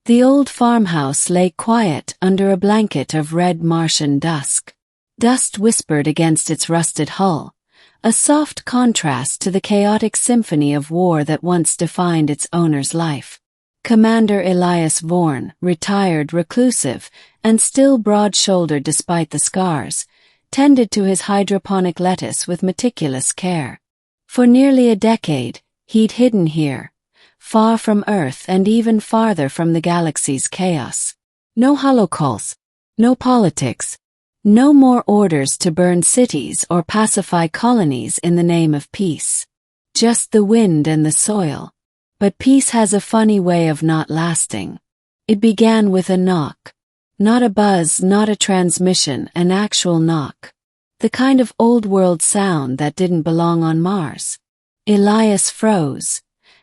The old farmhouse lay quiet under a blanket of red Martian dusk. Dust whispered against its rusted hull, a soft contrast to the chaotic symphony of war that once defined its owner's life. Commander Elias Vorn, retired reclusive, and still broad-shouldered despite the scars, tended to his hydroponic lettuce with meticulous care. For nearly a decade, he'd hidden here, far from Earth and even farther from the galaxy's chaos. No holocausts, no politics, no more orders to burn cities or pacify colonies in the name of peace. Just the wind and the soil. But peace has a funny way of not lasting. It began with a knock. Not a buzz, not a transmission, an actual knock. The kind of old-world sound that didn't belong on Mars. Elias froze,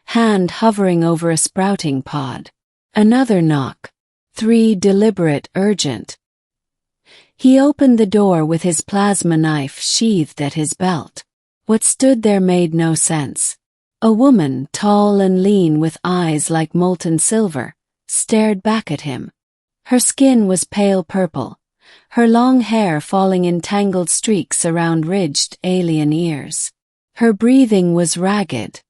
hand hovering over a sprouting pod. Another knock. 3 deliberate, urgent. He opened the door with his plasma knife sheathed at his belt. What stood there made no sense. A woman, tall and lean with eyes like molten silver, stared back at him. Her skin was pale purple, her long hair falling in tangled streaks around ridged alien ears. Her breathing was ragged.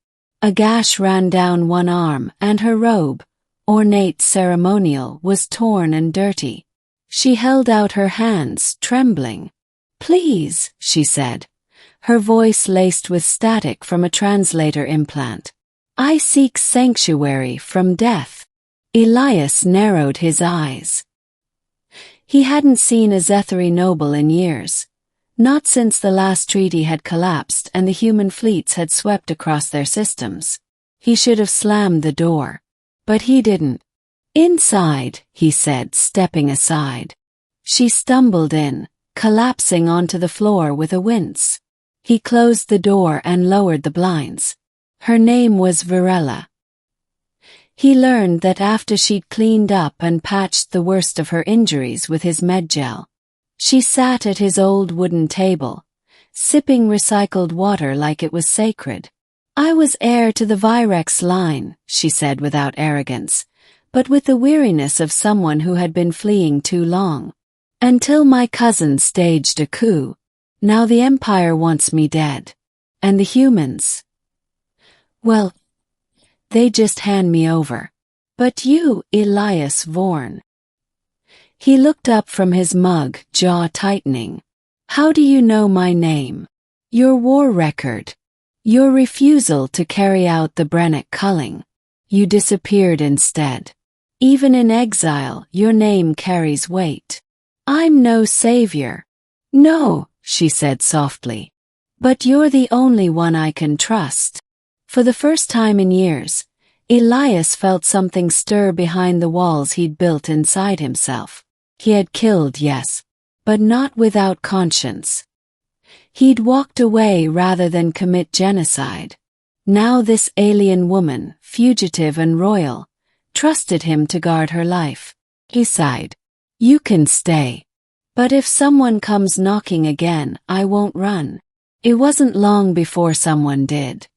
A gash ran down one arm, and her robe, ornate ceremonial, was torn and dirty. She held out her hands, trembling. "Please," she said, her voice laced with static from a translator implant. "I seek sanctuary from death." Elias narrowed his eyes. He hadn't seen a Zethari noble in years, not since the last treaty had collapsed and the human fleets had swept across their systems. He should have slammed the door. But he didn't. "Inside," he said, stepping aside. She stumbled in, collapsing onto the floor with a wince. He closed the door and lowered the blinds. Her name was Varela. He learned that after she'd cleaned up and patched the worst of her injuries with his medgel. She sat at his old wooden table, sipping recycled water like it was sacred. "I was heir to the Virex line," she said without arrogance, but with the weariness of someone who had been fleeing too long. "Until my cousin staged a coup. Now the Empire wants me dead. And the humans? Well, they just hand me over. But you, Elias Vorn." He looked up from his mug, jaw tightening. "How do you know my name? Your war record. Your refusal to carry out the Brennick culling. You disappeared instead. Even in exile, your name carries weight. I'm no savior." "No," she said softly. "But you're the only one I can trust." For the first time in years, Elias felt something stir behind the walls he'd built inside himself. He had killed, yes, but not without conscience. He'd walked away rather than commit genocide. Now this alien woman, fugitive and royal, trusted him to guard her life. He sighed. "You can stay. But if someone comes knocking again, I won't run." It wasn't long before someone did.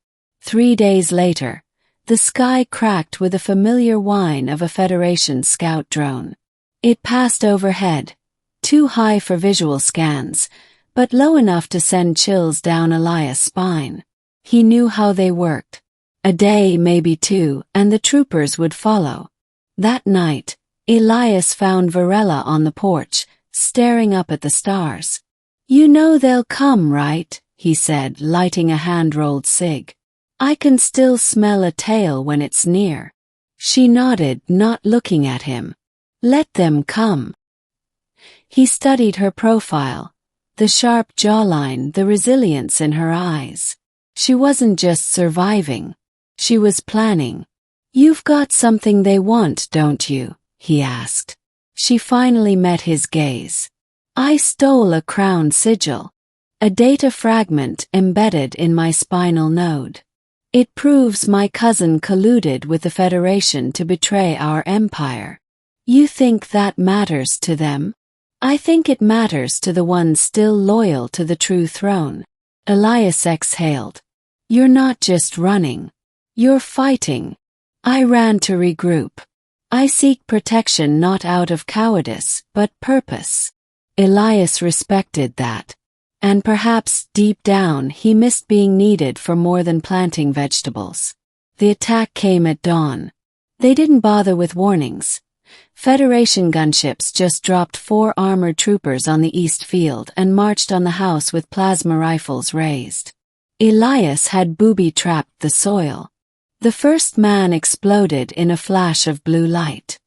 3 days later, the sky cracked with the familiar whine of a Federation scout drone. It passed overhead, too high for visual scans, but low enough to send chills down Elias' spine. He knew how they worked. A day, maybe 2, and the troopers would follow. That night, Elias found Varela on the porch, staring up at the stars. "You know they'll come, right?" he said, lighting a hand-rolled cig. "I can still smell a tail when it's near." She nodded, not looking at him. "Let them come." He studied her profile, the sharp jawline, the resilience in her eyes. She wasn't just surviving. She was planning. "You've got something they want, don't you?" he asked. She finally met his gaze. "I stole a crown sigil. A data fragment embedded in my spinal node. It proves my cousin colluded with the Federation to betray our empire. You think that matters to them? I think it matters to the ones still loyal to the true throne." Elias exhaled. "You're not just running. You're fighting." "I ran to regroup. I seek protection not out of cowardice, but purpose. Elias respected that. And perhaps, deep down, he missed being needed for more than planting vegetables. The attack came at dawn. They didn't bother with warnings. Federation gunships just dropped 4 armored troopers on the east field and marched on the house with plasma rifles raised. Elias had booby-trapped the soil. The first man exploded in a flash of blue light.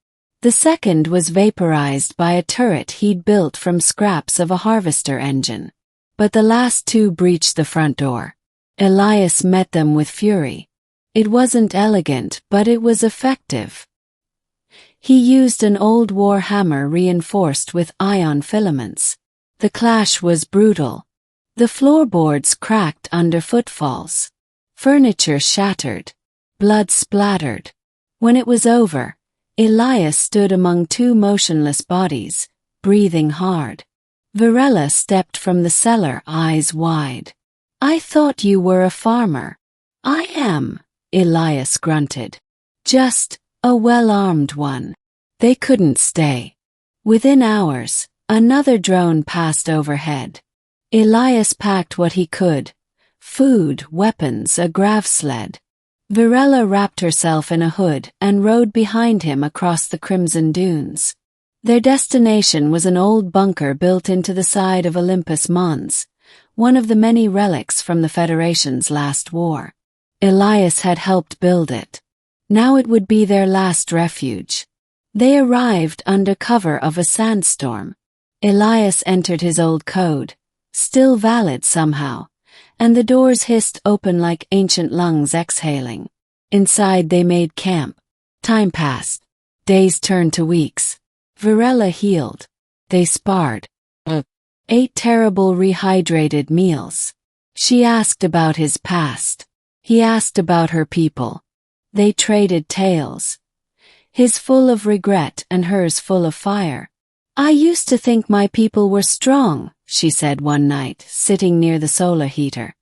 The second was vaporized by a turret he'd built from scraps of a harvester engine. But the last 2 breached the front door. Elias met them with fury. It wasn't elegant, but it was effective. He used an old war hammer reinforced with ion filaments. The clash was brutal. The floorboards cracked under footfalls. Furniture shattered. Blood splattered. When it was over, Elias stood among 2 motionless bodies, breathing hard. Varela stepped from the cellar, eyes wide. I thought you were a farmer. I am, Elias grunted. Just a well-armed one. They couldn't stay. Within hours, another drone passed overhead. Elias packed what he could. Food, weapons, a grav sled. Varela wrapped herself in a hood and rode behind him across the crimson dunes. Their destination was an old bunker built into the side of Olympus Mons, one of the many relics from the Federation's last war. Elias had helped build it. Now it would be their last refuge. They arrived under cover of a sandstorm. Elias entered his old code, still valid somehow, and the doors hissed open like ancient lungs exhaling. Inside they made camp. Time passed. Days turned to weeks. Varela healed. They sparred. Ate terrible rehydrated meals. She asked about his past. He asked about her people. They traded tales. His full of regret and hers full of fire. I used to think my people were strong, she said one night, sitting near the solar heater.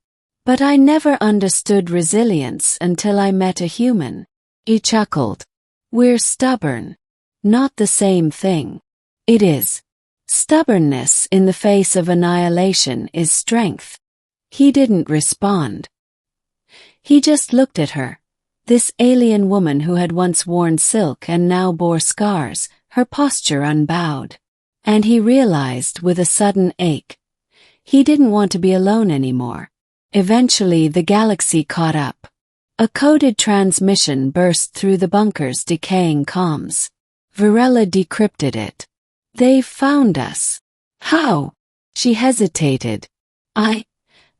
But I never understood resilience until I met a human. He chuckled. We're stubborn. Not the same thing. It is. Stubbornness in the face of annihilation is strength. He didn't respond. He just looked at her. This alien woman who had once worn silk and now bore scars, her posture unbowed. And he realized with a sudden ache. He didn't want to be alone anymore. Eventually the galaxy caught up. A coded transmission burst through the bunker's decaying comms. Varela decrypted it. They've found us. How? She hesitated. I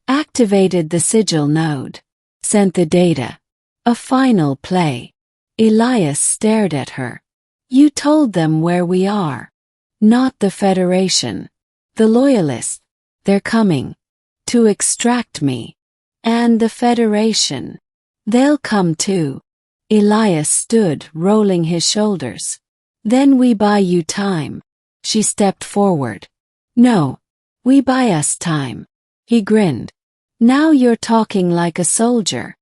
activated the sigil node. Sent the data. A final play. Elias stared at her. You told them where we are. Not the Federation. The Loyalists. They're coming. To extract me. And the Federation. They'll come too. Elias stood, rolling his shoulders. Then we buy you time. She stepped forward. No. We buy us time. He grinned. Now you're talking like a soldier.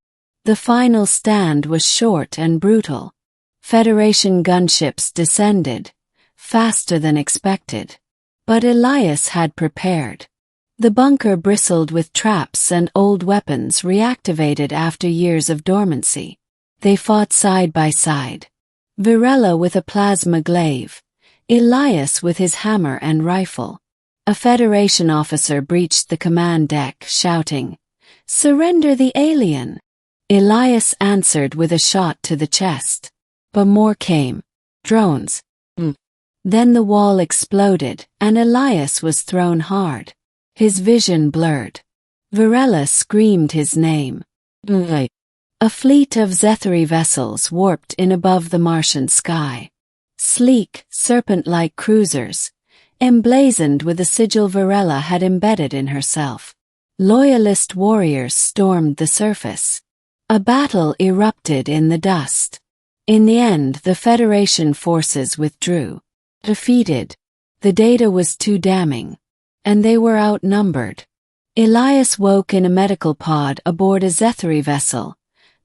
The final stand was short and brutal. Federation gunships descended, faster than expected. But Elias had prepared. The bunker bristled with traps and old weapons reactivated after years of dormancy. They fought side by side. Varela with a plasma glaive, Elias with his hammer and rifle. A Federation officer breached the command deck, shouting, "Surrender the alien!" Elias answered with a shot to the chest. But more came. Drones. Then the wall exploded, and Elias was thrown hard. His vision blurred. Varela screamed his name. A fleet of Zethari vessels warped in above the Martian sky. Sleek, serpent-like cruisers, emblazoned with the sigil Varela had embedded in herself. Loyalist warriors stormed the surface. A battle erupted in the dust. In the end, the Federation forces withdrew. Defeated. The data was too damning. And they were outnumbered. Elias woke in a medical pod aboard a Zethari vessel,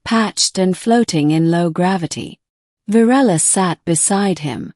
patched and floating in low gravity. Virella sat beside him,